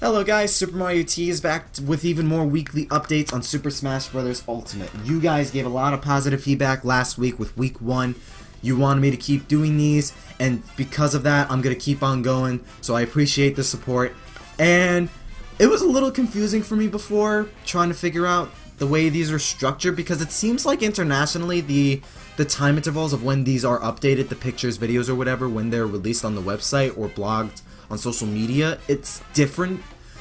Hello guys, SuperMarioT is back with even more weekly updates on Super Smash Bros. Ultimate. You guys gave a lot of positive feedback last week with week 1. You wanted me to keep doing these, and because of that, I'm going to keep on going, so I appreciate the support. And it was a little confusing for me before, trying to figure out the way these are structured, because it seems like internationally, the time intervals of when these are updated, the pictures, videos, or whatever, when they're released on the website or blogged on social media, it's different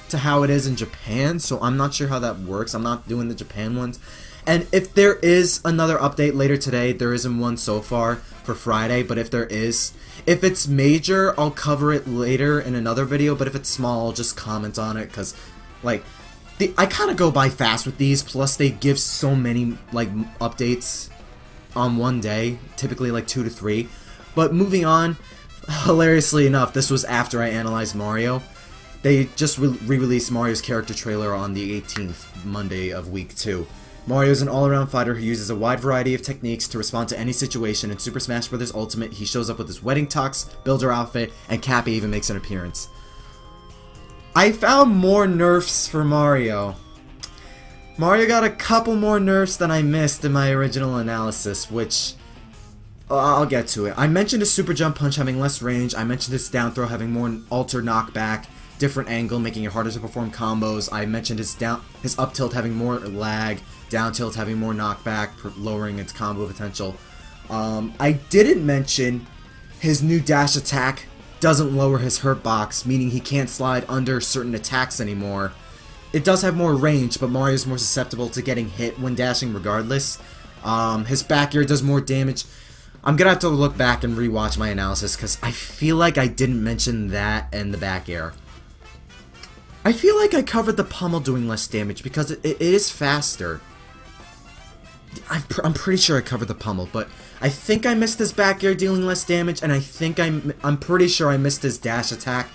to how it is in Japan, so I'm not sure how that works. I'm not doing the Japan ones. And if there is another update later today, there isn't one so far for Friday, but if there is, if it's major, I'll cover it later in another video, but if it's small, I'll just comment on it, because, like, I kind of go by fast with these, plus they give so many, like, updates on one day, typically like 2 to 3. But moving on, hilariously enough, this was after I analyzed Mario. They just re-released Mario's character trailer on the 18th, Monday of week 2. Mario is an all-around fighter who uses a wide variety of techniques to respond to any situation. In Super Smash Bros. Ultimate, he shows up with his wedding tux, builder outfit, and Cappy even makes an appearance. I found more nerfs for Mario. Mario got a couple more nerfs than I missed in my original analysis, which I'll get to it. I mentioned his super jump punch having less range. I mentioned his down throw having more alter knockback, different angle, making it harder to perform combos. I mentioned his up tilt having more lag, down tilt having more knockback, lowering its combo potential. I didn't mention his new dash attack doesn't lower his hurt box, meaning he can't slide under certain attacks anymore. It does have more range, but Mario's more susceptible to getting hit when dashing regardless. His back air does more damage. I'm gonna have to look back and rewatch my analysis, because I feel like I didn't mention that and the back air. I feel like I covered the pummel doing less damage, because it is faster. I'm pretty sure I covered the pummel, but I think I missed his back air dealing less damage, and I think I'm pretty sure I missed his dash attack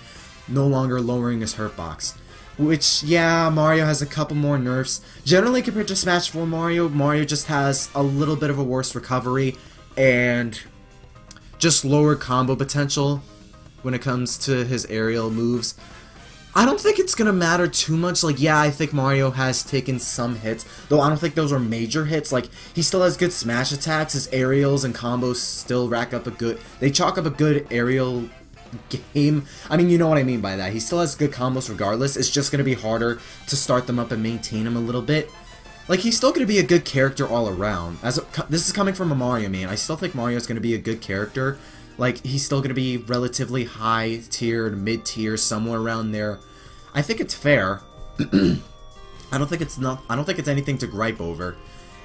no longer lowering his hurt box. Which, yeah, Mario has a couple more nerfs. Generally, compared to Smash 4 Mario, Mario just has a little bit of a worse recovery and just lower combo potential when it comes to his aerial moves. I don't think it's gonna matter too much. Like, yeah, I think Mario has taken some hits, though I don't think those are major hits. Like, he still has good smash attacks. His aerials and combos still rack up they chalk up a good aerial game. I mean, you know what I mean by that. He still has good combos regardless. It's just gonna be harder to start them up and maintain them a little bit. Like, he's still gonna be a good character all around. This is coming from a Mario man. I still think Mario's gonna be a good character. Like, he's still gonna be relatively high tiered, mid tier, somewhere around there. I think it's fair. I don't think it's anything to gripe over.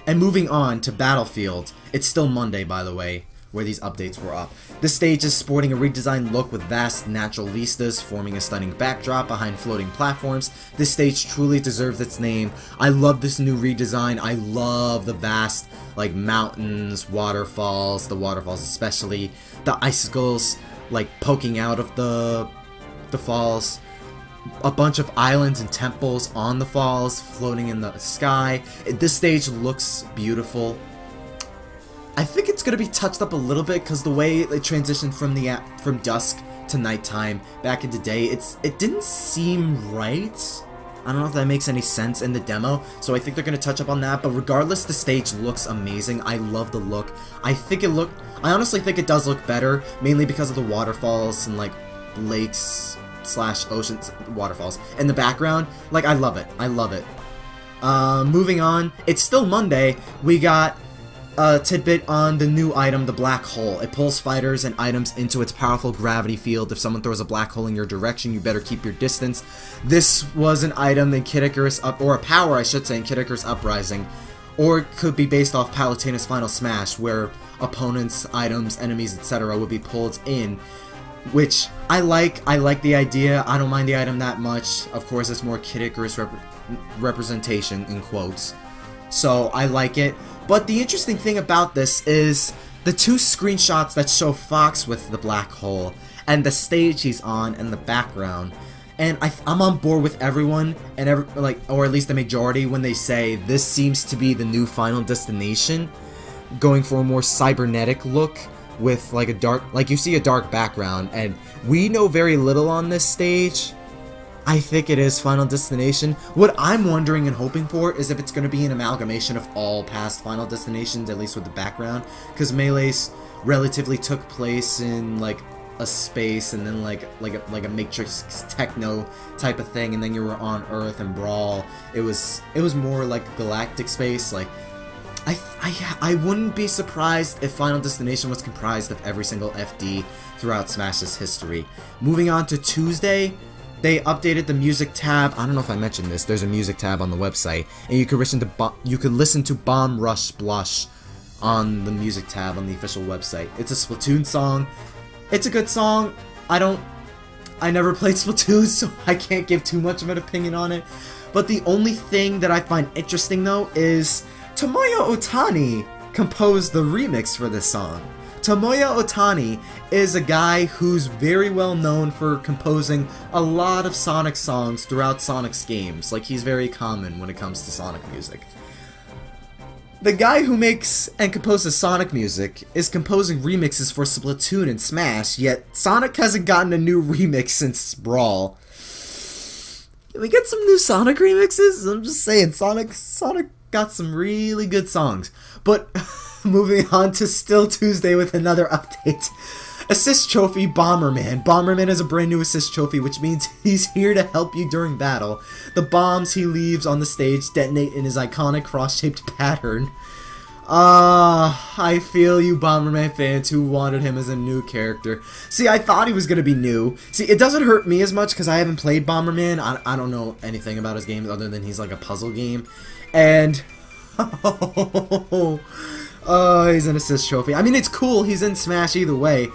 And moving on to Battlefield, it's still Monday, by the way, where these updates were up. This stage is sporting a redesigned look with vast natural vistas, forming a stunning backdrop behind floating platforms. This stage truly deserves its name. I love this new redesign. I love the vast, like, mountains, waterfalls, the waterfalls especially, the icicles, like, poking out of the falls, a bunch of islands and temples on the falls, floating in the sky. This stage looks beautiful. I think it's gonna be touched up a little bit, because the way it transitioned from dusk to nighttime back into day, it didn't seem right. I don't know if that makes any sense in the demo, so I think they're gonna touch up on that. But regardless, the stage looks amazing. I love the look. I honestly think it does look better, mainly because of the waterfalls and, like, lakes / oceans, waterfalls in the background. Like, I love it. I love it. Moving on, it's still Monday. We got a tidbit on the new item, the Black Hole. It pulls fighters and items into its powerful gravity field. If someone throws a black hole in your direction, you better keep your distance. This was an item in Kid Icarus or a power, I should say, in Kid Icarus Uprising. Or it could be based off Palutena's Final Smash, where opponents, items, enemies, etc. would be pulled in. Which I like the idea. I don't mind the item that much. Of course, it's more Kid Icarus representation, in quotes. So I like it. But the interesting thing about this is the 2 screenshots that show Fox with the black hole, and the stage he's on, and the background. And I'm on board with everyone, and or at least the majority, when they say this seems to be the new final destination, going for a more cybernetic look, with like you see a dark background, and we know very little on this stage. I think it is Final Destination. What I'm wondering and hoping for is if it's going to be an amalgamation of all past Final Destinations, at least with the background, because Melee's relatively took place in like a space and then like a Matrix techno type of thing, and then you were on Earth, and Brawl it was more like galactic space. Like I wouldn't be surprised if Final Destination was comprised of every single FD throughout Smash's history. Moving on to Tuesday, they updated the music tab. I don't know if I mentioned this. There's a music tab on the website, and you could listen to Bomb Rush Blush on the music tab on the official website. It's a Splatoon song. It's a good song. I never played Splatoon, so I can't give too much of an opinion on it. But the only thing that I find interesting though is Tomoya Ohtani composed the remix for this song. Tomoya Ohtani is a guy who's very well known for composing a lot of Sonic songs throughout Sonic's games. Like, he's very common when it comes to Sonic music. The guy who makes and composes Sonic music is composing remixes for Splatoon and Smash, yet Sonic hasn't gotten a new remix since Brawl. Can we get some new Sonic remixes? I'm just saying, Sonic got some really good songs. But moving on to still Tuesday with another update. Assist Trophy Bomberman. Bomberman is a brand new assist trophy, which means he's here to help you during battle. The bombs he leaves on the stage detonate in his iconic cross-shaped pattern. I feel you Bomberman fans who wanted him as a new character. See, I thought he was going to be new. See, it doesn't hurt me as much because I haven't played Bomberman. I don't know anything about his games other than he's like a puzzle game. And oh, he's an assist trophy. I mean, it's cool. He's in Smash either way.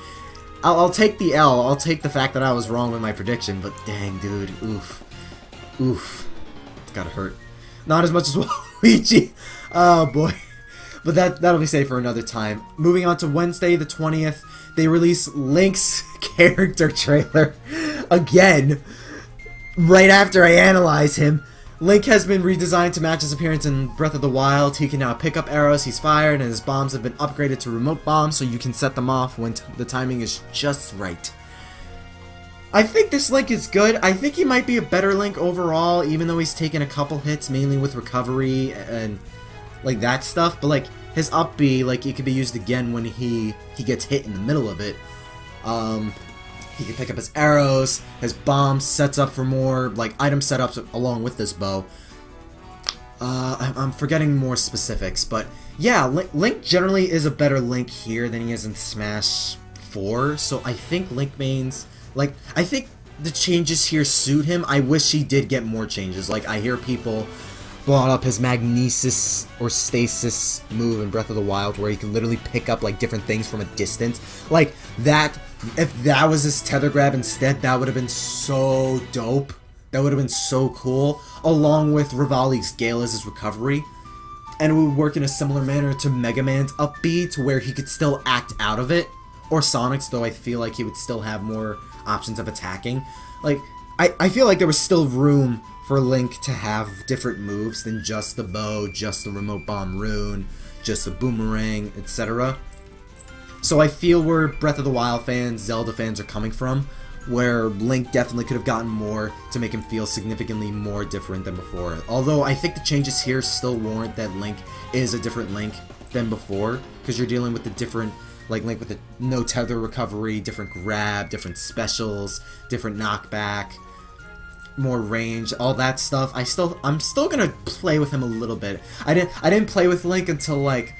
I'll take the L. I'll take the fact that I was wrong with my prediction, but dang, dude. Oof. Oof. It's gotta hurt. Not as much as Waluigi. Oh, boy. But that'll be safe for another time. Moving on to Wednesday, the 20th, they release Link's character trailer. Again. Right after I analyze him. Link has been redesigned to match his appearance in Breath of the Wild. He can now pick up arrows he's fired, and his bombs have been upgraded to remote bombs, so you can set them off when the timing is just right. I think this Link is good. I think he might be a better Link overall, even though he's taken a couple hits, mainly with recovery and like that stuff. But like his up B, like it could be used again when he gets hit in the middle of it. He can pick up his arrows, his bombs sets up for more like item setups along with this bow. I'm forgetting more specifics, but yeah, Link generally is a better Link here than he is in Smash 4. So I think Link mains, like, I think the changes here suit him. I wish he did get more changes. Like, I hear people brought up his Magnesis or Stasis move in Breath of the Wild, where he can literally pick up like different things from a distance. Like that. If that was his tether grab instead, that would have been so dope. That would have been so cool. Along with Rivali's Gale as his recovery. And it would work in a similar manner to Mega Man's up B, to where he could still act out of it. Or Sonic's, though I feel like he would still have more options of attacking. Like, I feel like there was still room for Link to have different moves than just the bow, just the remote bomb rune, just the boomerang, etc. So I feel where Breath of the Wild fans, Zelda fans are coming from, where Link definitely could have gotten more to make him feel significantly more different than before. Although I think the changes here still warrant that Link is a different Link than before, because you're dealing with the different, like Link with the no tether recovery, different grab, different specials, different knockback, more range, all that stuff. I'm still gonna play with him a little bit. I didn't play with Link until like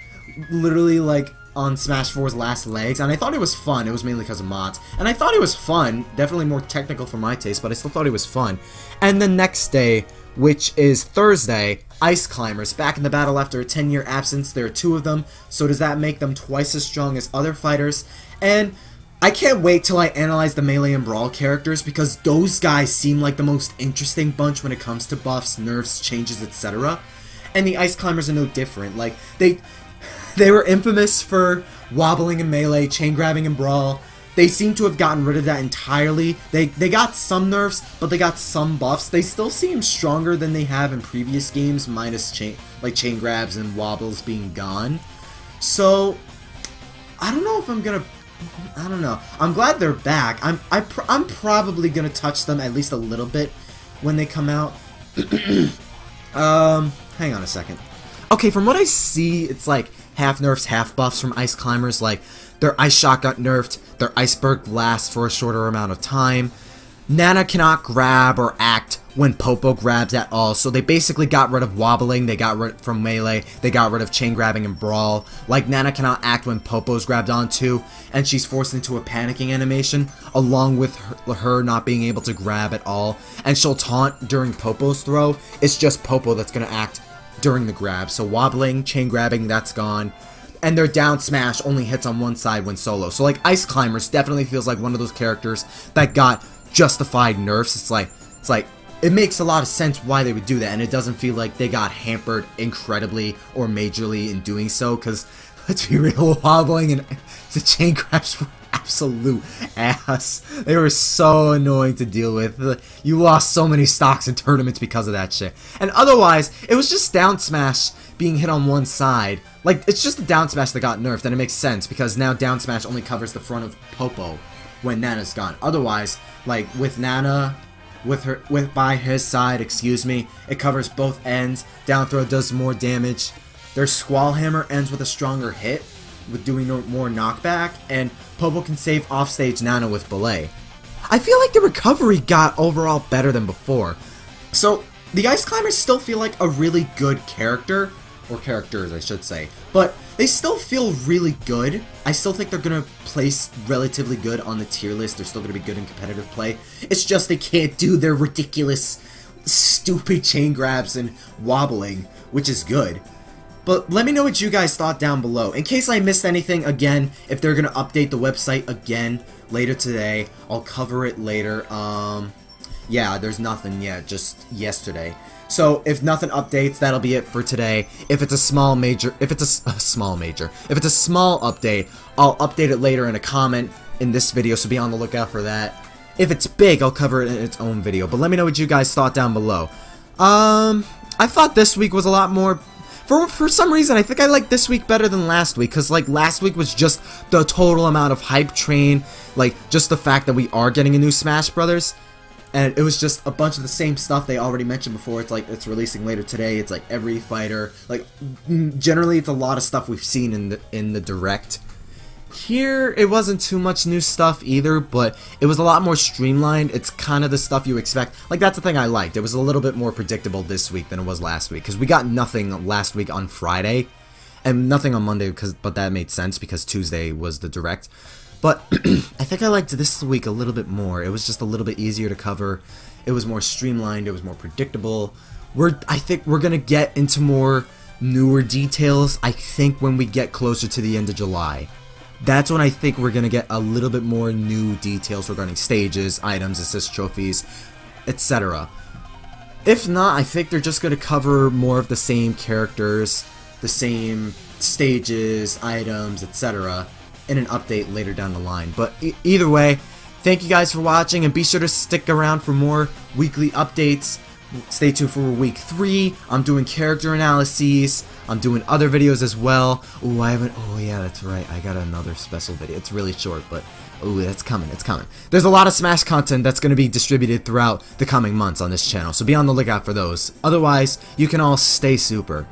literally like on Smash 4's last legs, and I thought it was fun. It was mainly because of mods, and I thought it was fun. Definitely more technical for my taste, but I still thought it was fun. And the next day, which is Thursday, Ice Climbers back in the battle after a 10-year absence. There are 2 of them, so does that make them twice as strong as other fighters? And I can't wait till I analyze the Melee and Brawl characters, because those guys seem like the most interesting bunch when it comes to buffs, nerfs, changes, etc. And the Ice Climbers are no different. Like, they were infamous for wobbling in Melee, chain grabbing in Brawl. They seem to have gotten rid of that entirely. They got some nerfs, but they got some buffs. They still seem stronger than they have in previous games, minus chain grabs and wobbles being gone. So I don't know if I'm gonna. I don't know. I'm glad they're back. I'm probably gonna touch them at least a little bit when they come out. Hang on a second. Okay, from what I see, it's like half nerfs, half buffs from Ice Climbers. Like, their Ice Shot got nerfed, their Iceberg lasts for a shorter amount of time. Nana cannot grab or act when Popo grabs at all, so they basically got rid of wobbling, they got rid from melee, they got rid of chain grabbing and brawl. Like, Nana cannot act when Popo's grabbed onto, and she's forced into a panicking animation, along with her not being able to grab at all, and she'll taunt during Popo's throw. It's just Popo that's gonna act during the grab, so wobbling, chain grabbing, that's gone. And their down smash only hits on one side when solo. So like Ice Climbers definitely feels like one of those characters that got justified nerfs. It's like it makes a lot of sense why they would do that, and it doesn't feel like they got hampered incredibly or majorly in doing so, because let's be real, wobbling and the chain grabs were absolute ass. They were so annoying to deal with. You lost so many stocks in tournaments because of that shit. And otherwise, it was just down smash being hit on one side. Like, it's just the down smash that got nerfed, and it makes sense because now down smash only covers the front of Popo when Nana's gone. Otherwise, like with Nana, by his side, excuse me, it covers both ends. Down throw does more damage. Their Squall Hammer ends with a stronger hit, with doing more knockback, and Popo can save offstage Nana with Belay. I feel like the recovery got overall better than before. So, the Ice Climbers still feel like a really good character, or characters I should say, but they still feel really good. I still think they're going to place relatively good on the tier list. They're still going to be good in competitive play. It's just they can't do their ridiculous, stupid chain grabs and wobbling, which is good. But let me know what you guys thought down below. In case I missed anything, again, if they're going to update the website again later today, I'll cover it later. Yeah, there's nothing yet, just yesterday. So if nothing updates, that'll be it for today. If it's a small major, if it's a small update, I'll update it later in a comment in this video, so be on the lookout for that. If it's big, I'll cover it in its own video. But let me know what you guys thought down below. I thought this week was a lot more. For some reason, I think I like this week better than last week, because like last week was just the total amount of hype train, like just the fact that we are getting a new Smash Brothers, and it was just a bunch of the same stuff they already mentioned before. It's like it's releasing later today. It's like every fighter, like generally it's a lot of stuff we've seen in the direct. Here, it wasn't too much new stuff either, but it was a lot more streamlined. It's kind of the stuff you expect. Like, that's the thing I liked. It was a little bit more predictable this week than it was last week, because we got nothing last week on Friday, and nothing on Monday, but that made sense, because Tuesday was the direct. But I think I liked this week a little bit more. It was just a little bit easier to cover. It was more streamlined. It was more predictable. I think we're going to get into more newer details, I think, when we get closer to the end of July. That's when I think we're going to get a little bit more new details regarding stages, items, assist trophies, etc. If not, I think they're just going to cover more of the same characters, the same stages, items, etc. in an update later down the line. But either way, thank you guys for watching, and be sure to stick around for more weekly updates. Stay tuned for week 3. I'm doing character analyses. I'm doing other videos as well. Oh, yeah, that's right. I got another special video. It's really short, but that's coming. It's coming. There's a lot of Smash content that's going to be distributed throughout the coming months on this channel, so be on the lookout for those. Otherwise, you can all stay super.